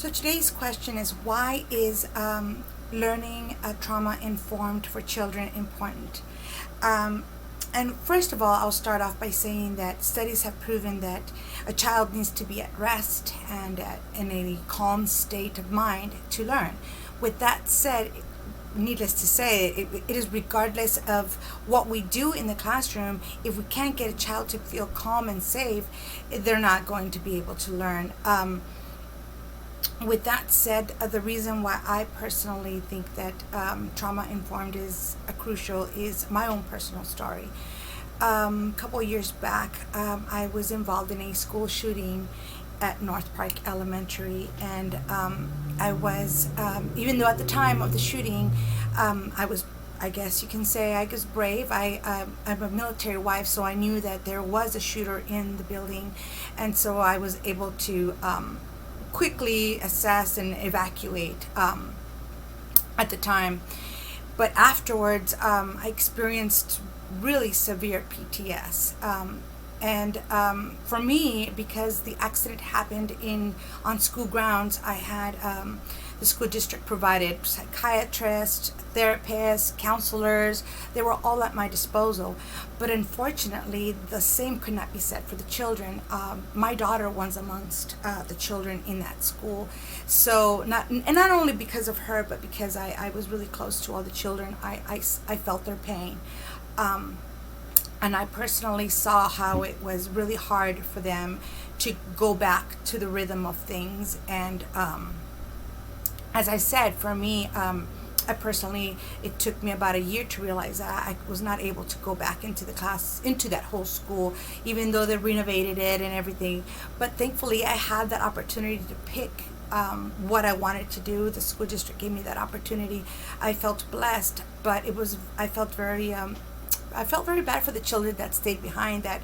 So today's question is, why is learning trauma informed for children important? Um, and first of all, I'll start off by saying that studies have proven that a child needs to be at rest and in a calm state of mind to learn. With that said, needless to say, it is regardless of what we do in the classroom. If we can't get a child to feel calm and safe, they're not going to be able to learn. With that said, the reason why I personally think that trauma informed is crucial is my own personal story. A couple of years back, I was involved in a school shooting at North Park Elementary, and I was, even though at the time of the shooting, I was, I guess you can say, I was brave. I'm a military wife, so I knew that there was a shooter in the building, and so I was able to quickly assess and evacuate at the time. But afterwards, I experienced really severe PTS. And for me, because the accident happened on school grounds, I had the school district provided psychiatrists, therapists, counselors. They were all at my disposal. But unfortunately, the same could not be said for the children. My daughter was amongst the children in that school. So not only because of her, but because I was really close to all the children, I felt their pain. And I personally saw how it was really hard for them to go back to the rhythm of things. And as I said, for me, I personally, it took me about a year to realize that I was not able to go back into the class, into that whole school, even though they renovated it and everything. But thankfully, I had that opportunity to pick what I wanted to do. The school district gave me that opportunity. I felt blessed, but I felt very bad for the children that stayed behind, that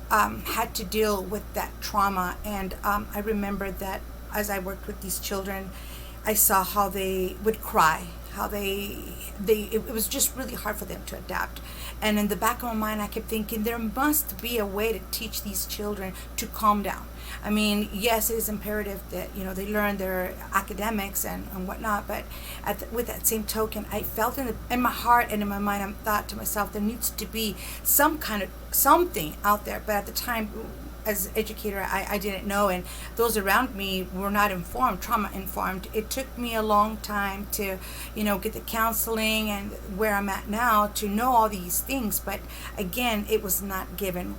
had to deal with that trauma. And I remember that as I worked with these children, I saw how they would cry, how it was just really hard for them to adapt. And in the back of my mind, I kept thinking, there must be a way to teach these children to calm down. I mean, yes, it is imperative that they learn their academics and whatnot, but with that same token, I felt in my heart and in my mind, I thought to myself, there needs to be some kind of something out there. But at the time, as an educator, I didn't know, and those around me were not informed, trauma informed. It took me a long time to, get the counseling and where I'm at now to know all these things. But again, it was not given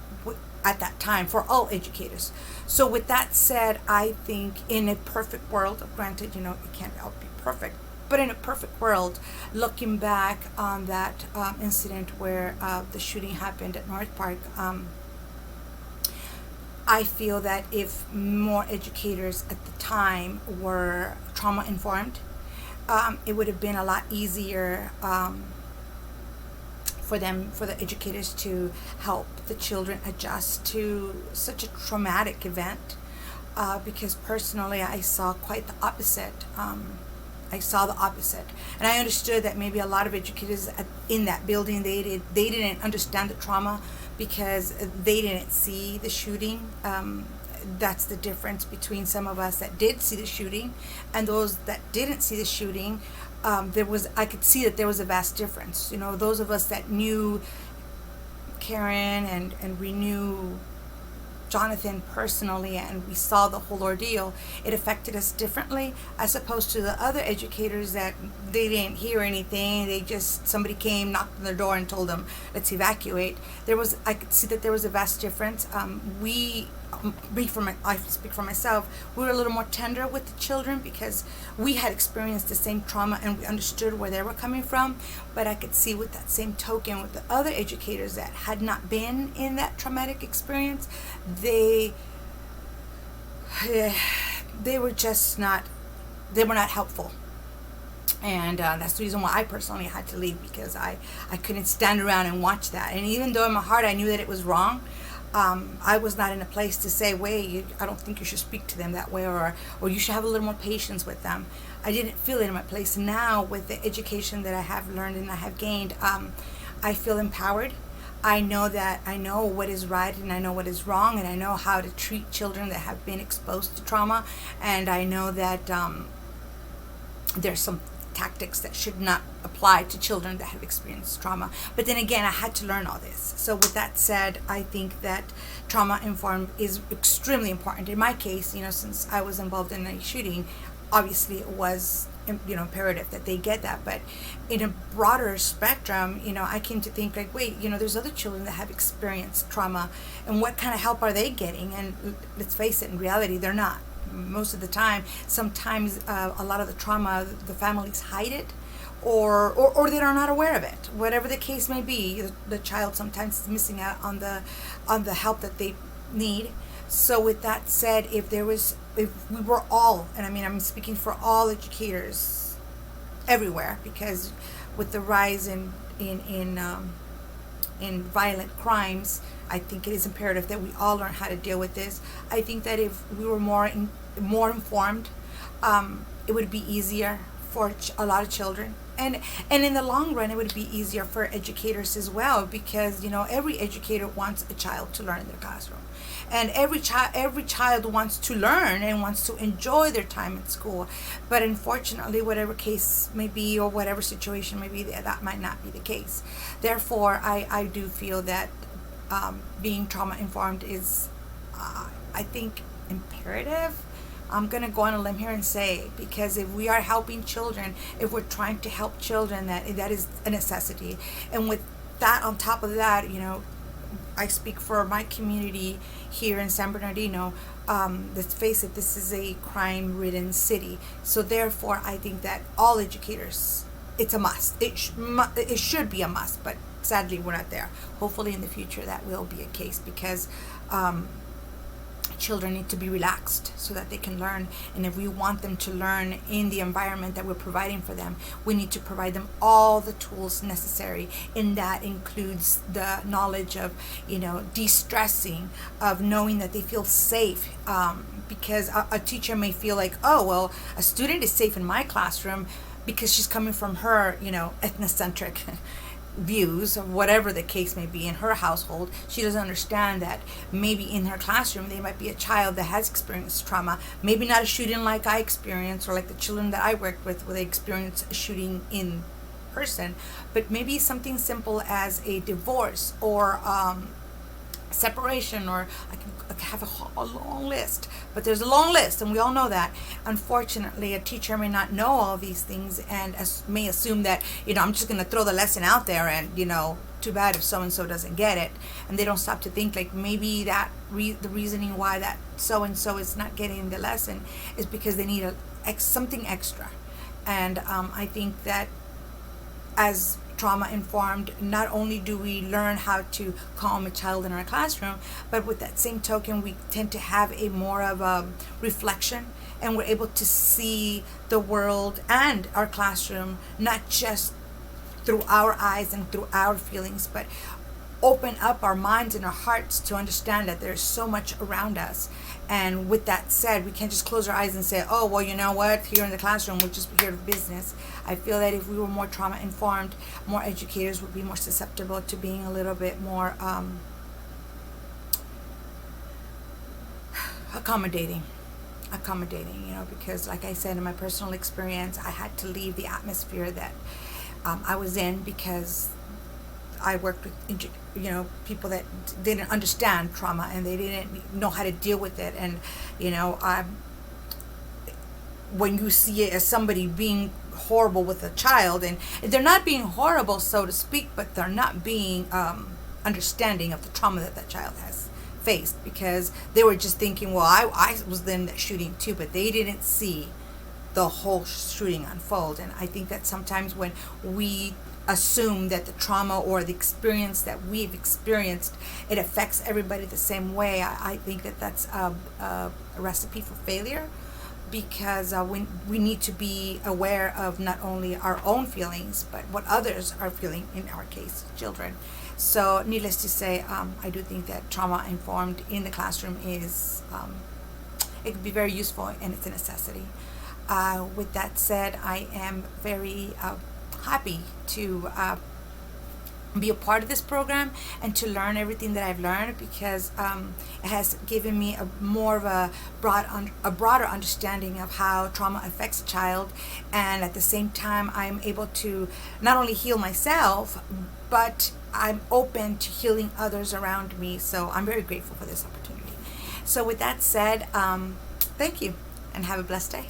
at that time for all educators. So with that said, I think in a perfect world, granted, it can't all be perfect, but in a perfect world, looking back on that incident where the shooting happened at North Park, I feel that if more educators at the time were trauma informed, it would have been a lot easier for the educators to help the children adjust to such a traumatic event. Because personally, I saw quite the opposite. I saw the opposite, and I understood that maybe a lot of educators in that building, they didn't understand the trauma because they didn't see the shooting. That's the difference between some of us that did see the shooting and those that didn't see the shooting. I could see that there was a vast difference. Those of us that knew Karen and we knew Jonathan personally, and we saw the whole ordeal, it affected us differently as opposed to the other educators that they didn't hear anything. Somebody came, knocked on their door and told them, let's evacuate. I could see that there was a vast difference. I speak for myself, we were a little more tender with the children because we had experienced the same trauma and we understood where they were coming from. But I could see with that same token, with the other educators that had not been in that traumatic experience, they were not helpful. And that's the reason why I personally had to leave, because I couldn't stand around and watch that. And even though in my heart I knew that it was wrong, I was not in a place to say, wait, I don't think you should speak to them that way, or you should have a little more patience with them. I didn't feel it in my place. Now, with the education that I have learned and I have gained, I feel empowered. I know that I know what is right and I know what is wrong, and I know how to treat children that have been exposed to trauma, and I know that there's some tactics that should not apply to children that have experienced trauma. But then again, I had to learn all this. So with that said, I think that trauma informed is extremely important. In my case, since I was involved in a shooting, obviously it was imperative that they get that. But in a broader spectrum, I came to think like, wait, there's other children that have experienced trauma, and what kind of help are they getting? And let's face it, in reality, they're not. Most of the time, sometimes a lot of the trauma, the families hide it, or they are not aware of it. Whatever the case may be, the child sometimes is missing out on the help that they need. So with that said, if we were all, and I mean I'm speaking for all educators everywhere, because with the rise in violent crimes, I think it is imperative that we all learn how to deal with this. I think that if we were more informed, it would be easier for a lot of children, and in the long run, it would be easier for educators as well, because every educator wants a child to learn in their classroom, and every child wants to learn and wants to enjoy their time in school. But unfortunately, whatever case may be or whatever situation may be, that might not be the case. Therefore, I do feel that being trauma informed is, I think, imperative. I'm going to go on a limb here and say, because if we are helping children, if we're trying to help children, that is a necessity. And with that, on top of that, I speak for my community here in San Bernardino. Let's face it, this is a crime-ridden city. So therefore, I think that all educators, it's a must. It should be a must, but sadly, we're not there. Hopefully, in the future, that will be a case, because children need to be relaxed so that they can learn. And if we want them to learn in the environment that we're providing for them, we need to provide them all the tools necessary. And that includes the knowledge of, de-stressing, of knowing that they feel safe. Because a teacher may feel like, oh, well, a student is safe in my classroom because she's coming from her, ethnocentric views, or whatever the case may be in her household. She doesn't understand that maybe in her classroom there might be a child that has experienced trauma, maybe not a shooting like I experienced, or like the children that I worked with where they experienced a shooting in person, but maybe something simple as a divorce or separation, or I can have a long list, but there's a long list, and we all know that. Unfortunately, a teacher may not know all these things and may assume that, I'm just going to throw the lesson out there, and, too bad if so-and-so doesn't get it. And they don't stop to think, like, maybe that the reasoning why that so-and-so is not getting the lesson is because they need something extra. And I think that as trauma informed, not only do we learn how to calm a child in our classroom, but with that same token, we tend to have a more of a reflection, and we're able to see the world and our classroom not just through our eyes and through our feelings, but open up our minds and our hearts to understand that there's so much around us. And with that said, we can't just close our eyes and say, oh, well, you know what, here in the classroom, we'll just be here for business. I feel that if we were more trauma informed, more educators would be more susceptible to being a little bit more accommodating, because like I said, in my personal experience, I had to leave the atmosphere that I was in, because I worked with people that didn't understand trauma, and they didn't know how to deal with it. And when you see it as somebody being horrible with a child, and they're not being horrible, so to speak, but they're not being understanding of the trauma that child has faced, because they were just thinking, well, I was in that shooting too, but they didn't see the whole shooting unfold. And I think that sometimes when we assume that the trauma or the experience that we've experienced, it affects everybody the same way, I think that that's a recipe for failure, because we need to be aware of not only our own feelings, but what others are feeling, in our case, children. So needless to say, I do think that trauma informed in the classroom is, it can be very useful, and it's a necessity. With that said, I am very happy to be a part of this program and to learn everything that I've learned, because it has given me a more of a broader understanding of how trauma affects a child, and at the same time I'm able to not only heal myself, but I'm open to healing others around me. So I'm very grateful for this opportunity. So with that said, thank you and have a blessed day.